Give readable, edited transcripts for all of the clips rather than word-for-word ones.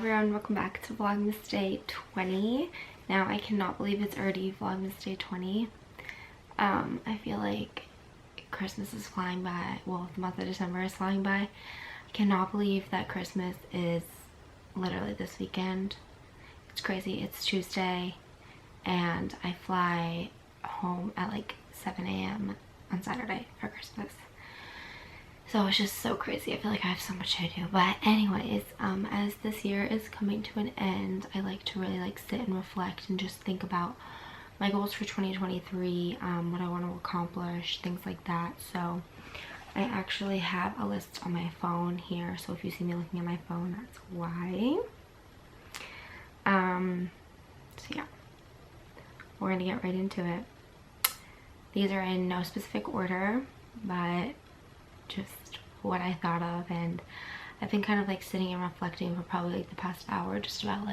everyone, welcome back to Vlogmas Day 20. Now I cannot believe it's already Vlogmas Day 20. I feel like Christmas is flying by. Well, the month of December is flying by. I cannot believe that Christmas is literally this weekend. It's crazy. It's Tuesday and I fly home at like 7 a.m. on Saturday for Christmas. So it's just so crazy. I feel like I have so much to do. But anyways, as this year is coming to an end, I like to really sit and reflect and just think about my goals for 2023, what I want to accomplish, things like that. So I actually have a list on my phone here. So if you see me looking at my phone, that's why. So yeah, we're gonna get right into it. These are in no specific order, but just what I thought of, and I've been kind of sitting and reflecting for probably the past hour just about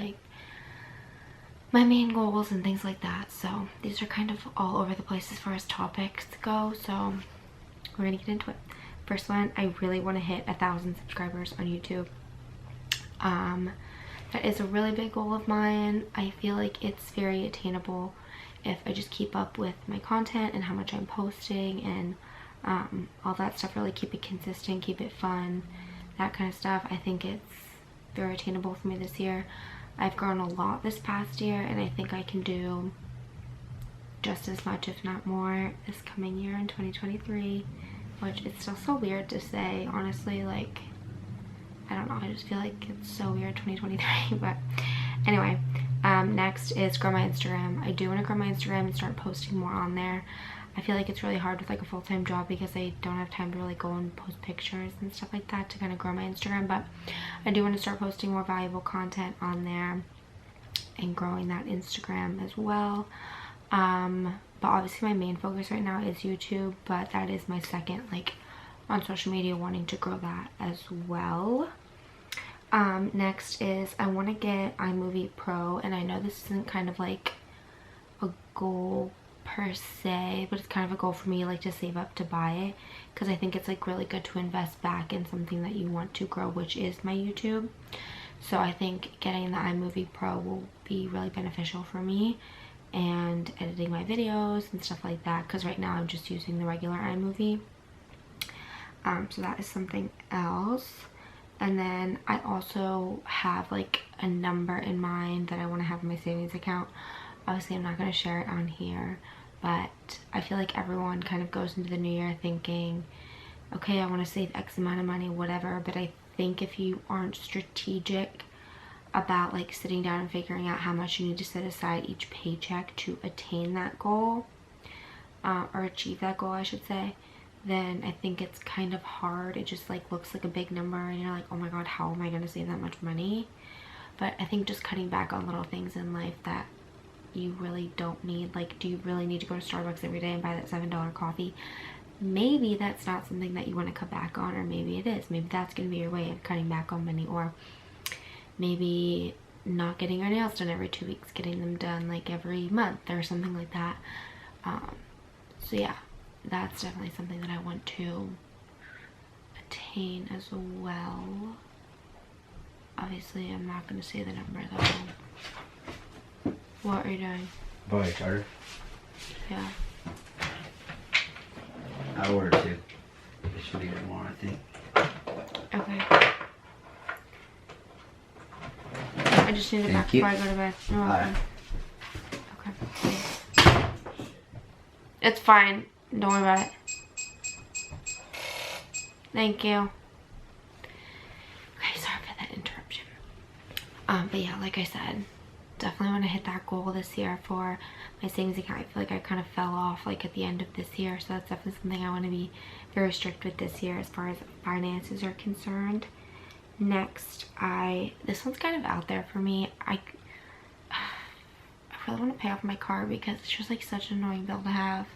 my main goals and things like that. So these are kind of all over the place as far as topics go, so we're gonna get into it. First one, I really want to hit 1,000 subscribers on YouTube. That is a really big goal of mine. I feel like it's very attainable if I just keep up with my content and how much I'm posting and all that stuff. Really keep it consistent, keep it fun, that kind of stuff. I think it's very attainable for me this year. I've grown a lot this past year and I think I can do just as much, if not more, this coming year in 2023, which it's still so weird to say, honestly. I don't know, I just feel like it's so weird, 2023. But anyway, next is grow my Instagram. I do want to grow my Instagram and start posting more on there. I feel like it's really hard with a full-time job because I don't have time to really go and post pictures and stuff like that to kind of grow my Instagram. But I do want to start posting more valuable content on there and growing that Instagram as well. But obviously my main focus right now is YouTube, but that is my second on social media, wanting to grow that as well. Next is I want to get iMovie Pro, and I know this isn't kind of a goal per se, but it's kind of a goal for me to save up to buy it, because I think it's really good to invest back in something that you want to grow, which is my YouTube. So I think getting the iMovie Pro will be really beneficial for me and editing my videos and stuff like that, because right now I'm just using the regular iMovie. So that is something else. And then I also have a number in mind that I want to have in my savings account. Obviously I'm not going to share it on here, but I feel like everyone kind of goes into the new year thinking, okay, I want to save X amount of money, whatever. But I think if you aren't strategic about sitting down and figuring out how much you need to set aside each paycheck to attain that goal, or achieve that goal I should say, then I think it's kind of hard. It just looks like a big number and you're like, oh my god, how am I going to save that much money? But I think just cutting back on little things in life that you really don't need, do you really need to go to Starbucks every day and buy that $7 coffee? Maybe that's not something that you want to cut back on, or maybe it is. Maybe that's going to be your way of cutting back on money. Or maybe not getting your nails done every 2 weeks, getting them done every month or something like that. So yeah, that's definitely something that I want to attain as well. Obviously I'm not going to say the number though. What are you doing? Boy, charter. Yeah. I ordered two. They should get more, I think. Okay. I just need it back before I go to bed. You're welcome. Okay. It's fine. Don't worry about it. Thank you. Okay, sorry for that interruption. But yeah, like I said, definitely want to hit that goal this year for my savings account. I feel like I kind of fell off at the end of this year, so that's definitely something I want to be very strict with this year as far as finances are concerned. Next, this one's kind of out there for me. I really want to pay off my car because it's just such an annoying bill to have,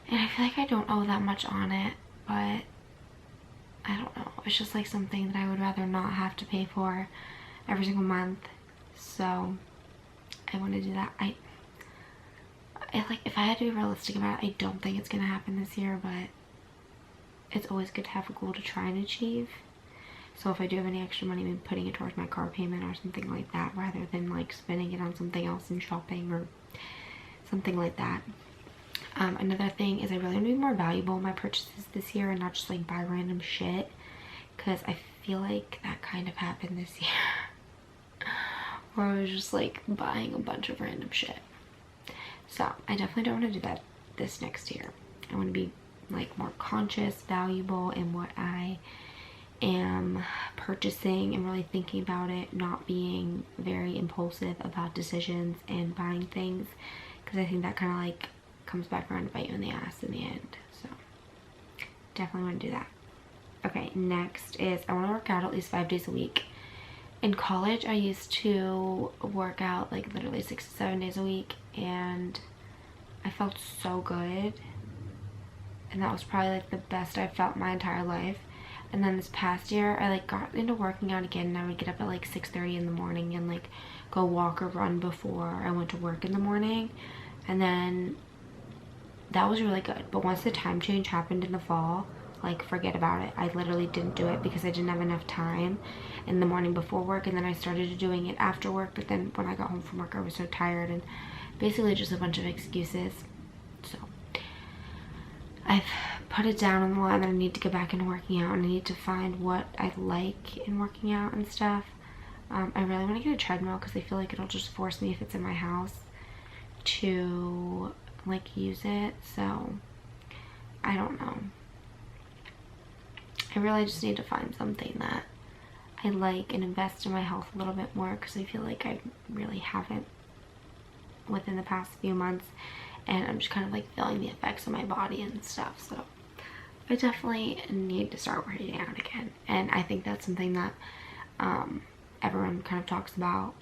and I feel like I don't owe that much on it, but I don't know, it's just something that I would rather not have to pay for every single month. So I want to do that. If I had to be realistic about it, I don't think it's gonna happen this year, but it's always good to have a goal to try and achieve. So if I do have any extra money, maybe putting it towards my car payment or something like that, rather than like spending it on something else and shopping or something like that. Another thing is I really want to be more valuable in my purchases this year and not just like buy random shit, because I feel like that kind of happened this year where I was just like buying a bunch of random shit. So I definitely don't want to do that this next year. I want to be like more conscious, valuable in what I am purchasing and really thinking about it, not being very impulsive about decisions and buying things, because I think that kind of like comes back around to bite you in the ass in the end. So definitely want to do that. Okay, next is I want to work out at least 5 days a week. In college I used to work out like literally 6 to 7 days a week, and I felt so good, and that was probably like the best I've felt my entire life. And then this past year I like got into working out again, and I would get up at like 6:30 in the morning and like go walk or run before I went to work in the morning, and then that was really good. But once the time change happened in the fall, like forget about it. I literally didn't do it because I didn't have enough time in the morning before work, and then I started doing it after work, but then when I got home from work I was so tired, and basically just a bunch of excuses. So I've put it down on the line that I need to get back into working out, and I need to find what I like in working out and stuff. I really want to get a treadmill because I feel like it'll just force me, if it's in my house, to like use it. So I don't know. I really just need to find something that I like and invest in my health a little bit more, because I feel like I really haven't within the past few months, and I'm just kind of like feeling the effects of my body and stuff. So I definitely need to start working out again, and I think that's something that everyone kind of talks about,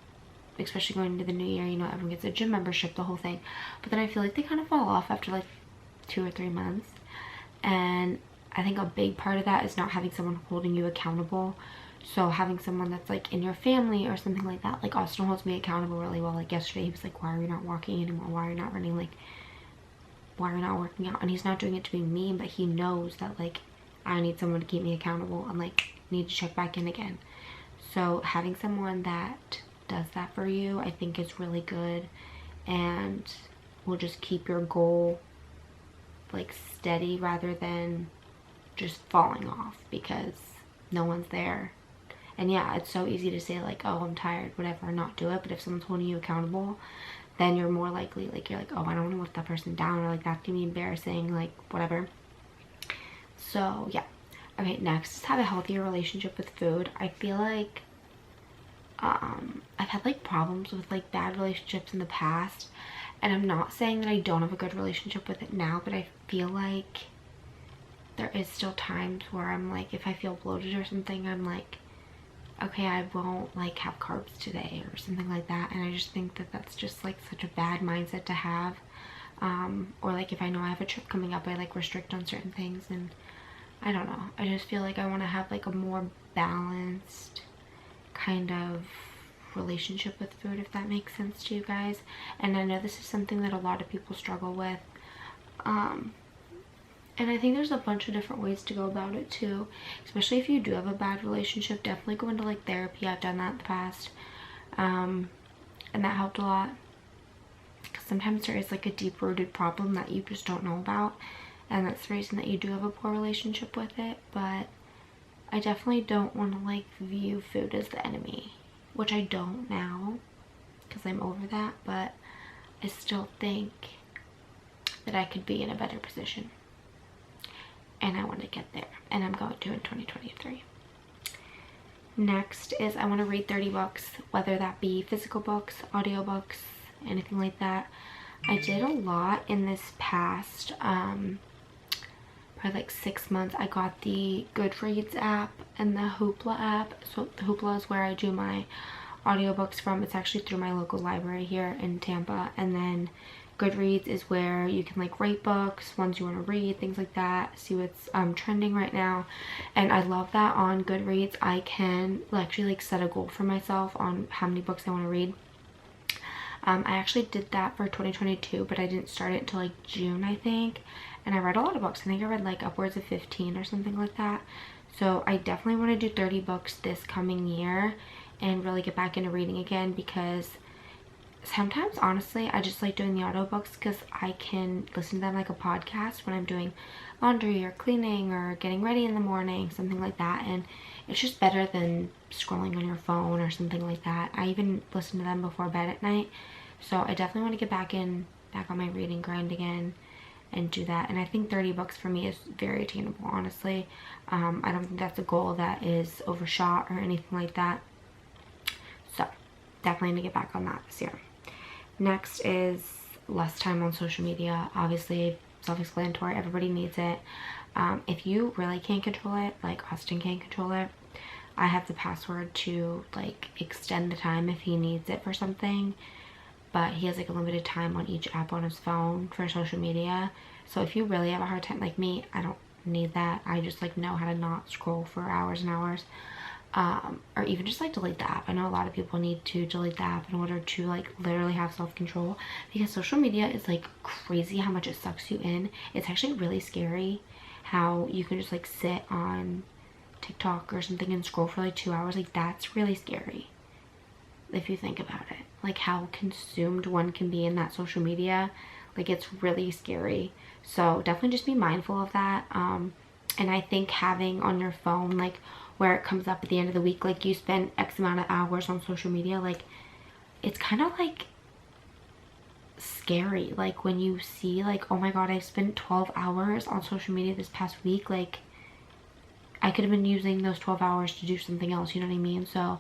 especially going into the new year. You know, everyone gets a gym membership, the whole thing, but then I feel like they kind of fall off after like 2 or 3 months. And I think a big part of that is not having someone holding you accountable. So having someone that's like in your family or something like that. Like Austin holds me accountable really well. Like yesterday he was like, why are you not walking anymore? Why are you not running? Like, why are you not working out? And he's not doing it to be mean, but he knows that like I need someone to keep me accountable and like need to check back in again. So having someone that does that for you, I think is really good, and will just keep your goal like steady rather than just falling off because no one's there. And yeah, it's so easy to say like, oh, I'm tired, whatever, and not do it. But if someone's holding you accountable, then you're more likely, like, you're like, oh, I don't want to let that person down, or like that can be embarrassing, like whatever. So yeah. Okay, next is have a healthier relationship with food. I feel like I've had like problems with like bad relationships in the past, and I'm not saying that I don't have a good relationship with it now, but I feel like there is still times where I'm like, if I feel bloated or something, I'm like, okay, I won't like have carbs today or something like that. And I just think that that's just like such a bad mindset to have. Or like if I know I have a trip coming up, I like restrict on certain things, and I don't know, I just feel like I want to have like a more balanced kind of relationship with food, if that makes sense to you guys. And I know this is something that a lot of people struggle with, and I think there's a bunch of different ways to go about it too, especially if you do have a bad relationship. Definitely go into like therapy. I've done that in the past, and that helped a lot, because sometimes there is like a deep-rooted problem that you just don't know about, and that's the reason that you do have a poor relationship with it. But I definitely don't want to like view food as the enemy, which I don't now because I'm over that, but I still think that I could be in a better position, and I want to get there, and I'm going to in 2023. Next is I want to read 30 books, whether that be physical books, audiobooks, anything like that. I did a lot in this past probably like 6 months. I got the Goodreads app and the Hoopla app. So the Hoopla is where I do my audiobooks from. It's actually through my local library here in Tampa. And then Goodreads is where you can like rate books, ones you want to read, things like that, see what's trending right now. And I love that on Goodreads I can actually like set a goal for myself on how many books I want to read. I actually did that for 2022, but I didn't start it until like June, I think. and I read a lot of books. I think I read like upwards of 15 or something like that. So I definitely want to do 30 books this coming year and really get back into reading again, because sometimes honestly I just like doing the audiobooks because I can listen to them like a podcast when I'm doing laundry or cleaning or getting ready in the morning, something like that, and it's just better than scrolling on your phone or something like that. I even listen to them before bed at night, so I definitely want to get back on my reading grind again and do that. And I think 30 books for me is very attainable, honestly. I don't think that's a goal that is overshot or anything like that, so definitely need to get back on that this year. Next is less time on social media. Obviously, self-explanatory, everybody needs it. If you really can't control it, like Austin can't control it, I have the password to like extend the time if he needs it for something, but he has like a limited time on each app on his phone for social media. So if you really have a hard time like me, I don't need that. I just like know how to not scroll for hours and hours. Or even just like delete the app. I know a lot of people need to delete the app in order to like literally have self-control, because social media is like crazy how much it sucks you in. It's actually really scary how you can just like sit on TikTok or something and scroll for like 2 hours. Like that's really scary if you think about it, like how consumed one can be in that social media. Like it's really scary. So definitely just be mindful of that. And I think having on your phone like where it comes up at the end of the week, like you spend X amount of hours on social media, like it's kind of like scary, like when you see like, oh my god, I spent 12 hours on social media this past week. Like I could have been using those 12 hours to do something else, you know what I mean? So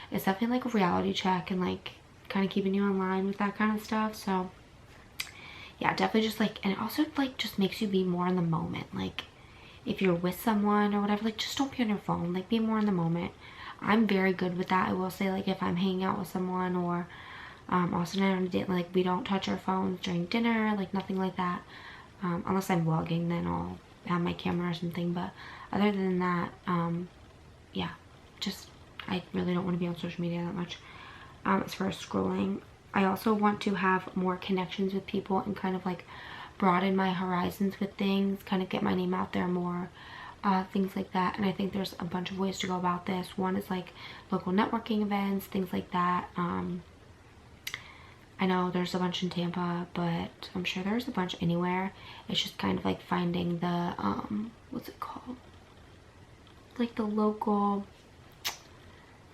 it's definitely like a reality check and like kind of keeping you in line with that kind of stuff. So yeah, definitely just like, and it also like just makes you be more in the moment. Like if you're with someone or whatever, like just don't be on your phone, like be more in the moment. I'm very good with that. I will say, like if I'm hanging out with someone, or Austin and I on a date, like we don't touch our phones during dinner, like nothing like that. Unless I'm vlogging, then I'll have my camera or something, but other than that, yeah, just I really don't want to be on social media that much. As far as scrolling, I also want to have more connections with people and kind of like broaden my horizons with things, kind of get my name out there more, things like that. And I think there's a bunch of ways to go about this. One is like local networking events, things like that. I know there's a bunch in Tampa, but I'm sure there's a bunch anywhere. It's just kind of like finding the what's it called, like the local,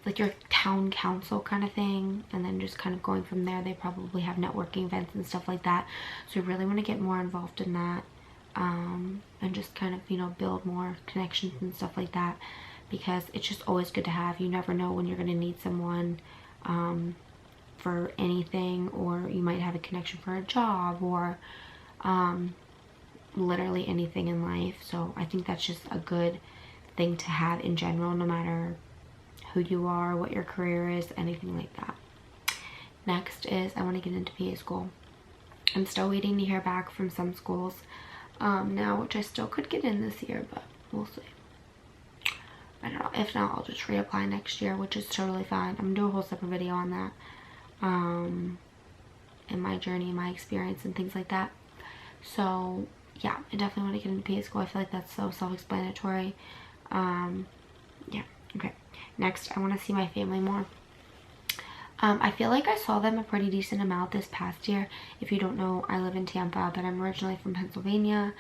like your town council kind of thing, and then just kind of going from there. They probably have networking events and stuff like that, so I really want to get more involved in that, and just kind of, you know, build more connections and stuff like that, because it's just always good to have. You never know when you're going to need someone for anything, or you might have a connection for a job, or literally anything in life. So I think that's just a good thing to have in general, no matter who you are, what your career is, anything like that. Next is I want to get into PA school. I'm still waiting to hear back from some schools now, which I still could get in this year, but we'll see. I don't know. If not, I'll just reapply next year, which is totally fine. I'm gonna do a whole separate video on that, and my journey, my experience, and things like that. So yeah, I definitely want to get into PA school. I feel like that's so self-explanatory. Yeah, okay. Next, I want to see my family more. I feel like I saw them a pretty decent amount this past year. If you don't know, I live in Tampa, but I'm originally from Pennsylvania,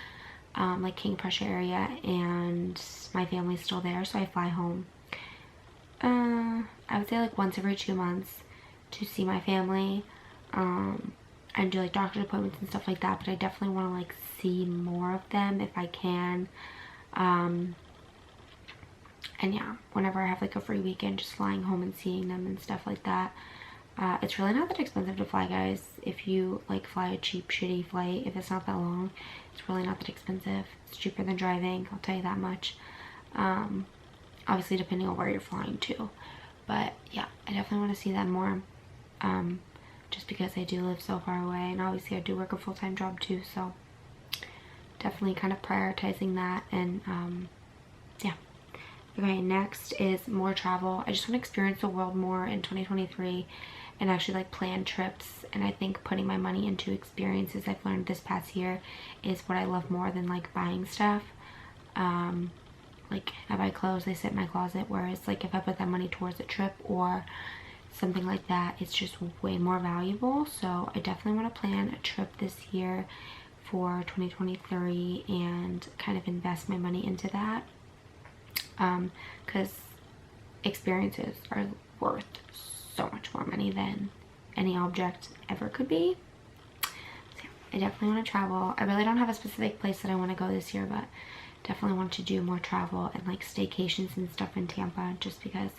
like King Prussia area, and my family's still there, so I fly home. I would say like once every 2 months to see my family, and do like doctor's appointments and stuff like that, but I definitely want to like see more of them if I can. And yeah, whenever I have like a free weekend, just flying home and seeing them and stuff like that. It's really not that expensive to fly, guys. If you like fly a cheap, shitty flight, if it's not that long, it's really not that expensive. It's cheaper than driving, I'll tell you that much. Obviously depending on where you're flying to. But yeah, I definitely want to see them more. Just because I do live so far away, and obviously I do work a full-time job too, so definitely kind of prioritizing that. And yeah. Okay, next is more travel. I just want to experience the world more in 2023 and actually like plan trips. And I think putting my money into experiences I've learned this past year is what I love more than like buying stuff. Like if I buy clothes, they sit in my closet, whereas like if I put that money towards a trip or something like that, it's just way more valuable. So I definitely want to plan a trip this year for 2023 and kind of invest my money into that, because experiences are worth so much more money than any object ever could be. So yeah, I definitely want to travel. I really don't have a specific place that I want to go this year, but definitely want to do more travel and like staycations and stuff in Tampa, just because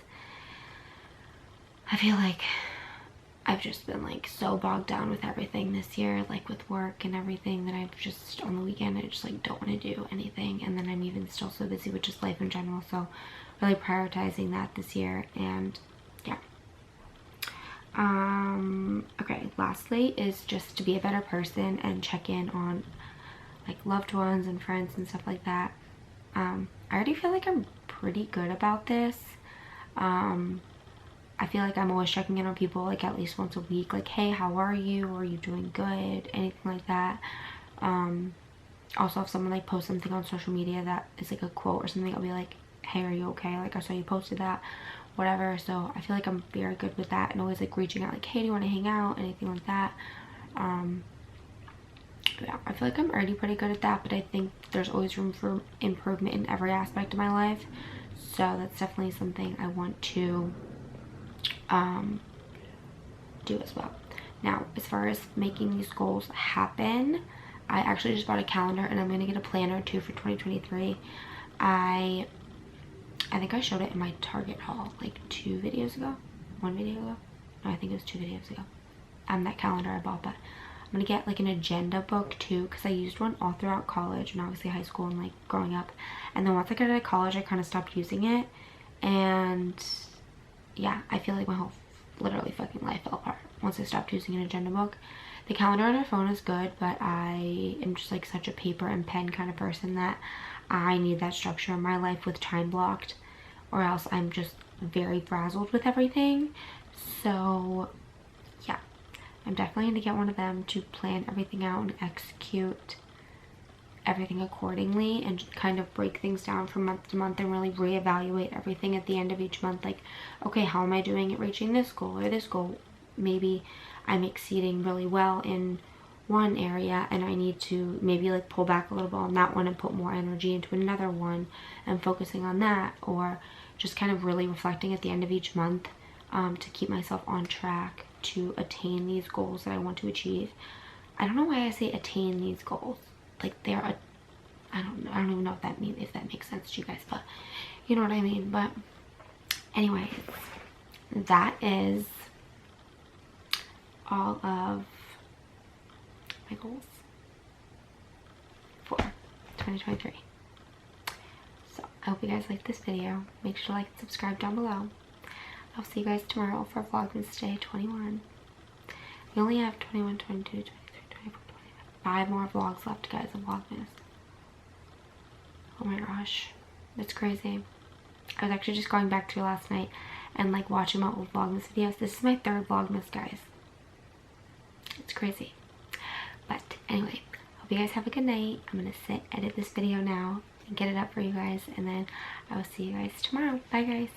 I feel like I've just been like so bogged down with everything this year, like with work and everything, that I've just on the weekend I just like don't want to do anything, and then I'm even still so busy with just life in general. So really prioritizing that this year. And yeah, okay, lastly is just to be a better person and check in on like loved ones and friends and stuff like that. I already feel like I'm pretty good about this. I feel like I'm always checking in on people like at least once a week, like, hey, how are you? Are you doing good? Anything like that. Also, if someone like posts something on social media that is like a quote or something, I'll be like, hey, are you okay? Like, I saw you posted that, whatever. So I feel like I'm very good with that, and always like reaching out like, hey, do you want to hang out? Anything like that. Yeah, I feel like I'm already pretty good at that, but I think there's always room for improvement in every aspect of my life. So that's definitely something I want to do as well. Now, as far as making these goals happen, I actually just bought a calendar, and I'm going to get a planner too for 2023. I think I showed it in my Target haul like 2 videos ago. 1 video ago? No, I think it was 2 videos ago. That calendar I bought, but I'm gonna get like an agenda book too, because I used one all throughout college and obviously high school and like growing up, and then once I got out of college I kind of stopped using it, and yeah, I feel like my whole literally fucking life fell apart once I stopped using an agenda book. The calendar on our phone is good, but I am just like such a paper and pen kind of person that I need that structure in my life with time blocked, or else I'm just very frazzled with everything. So yeah, I'm definitely going to get one of them to plan everything out and execute everything accordingly, and kind of break things down from month to month and really reevaluate everything at the end of each month. Like, okay, how am I doing at reaching this goal or this goal? Maybe I'm exceeding really well in one area and I need to maybe like pull back a little bit on that one and put more energy into another one and focusing on that, or just kind of really reflecting at the end of each month to keep myself on track to attain these goals that I want to achieve. I don't know why I say attain these goals. Like they're I don't even know if that makes sense to you guys, but you know what I mean. But anyways, that is all of my goals for 2023. So I hope you guys liked this video. Make sure to like and subscribe down below. I'll see you guys tomorrow for Vlogmas Day 21. We only have 21, 22, 23, 24, 25. 5 more vlogs left, guys, of Vlogmas. Oh my gosh. It's crazy. I was actually just going back to last night and like watching my old Vlogmas videos. This is my 3rd Vlogmas, guys. It's crazy. But anyway, hope you guys have a good night. I'm going to edit this video now and get it up for you guys. And then I will see you guys tomorrow. Bye, guys.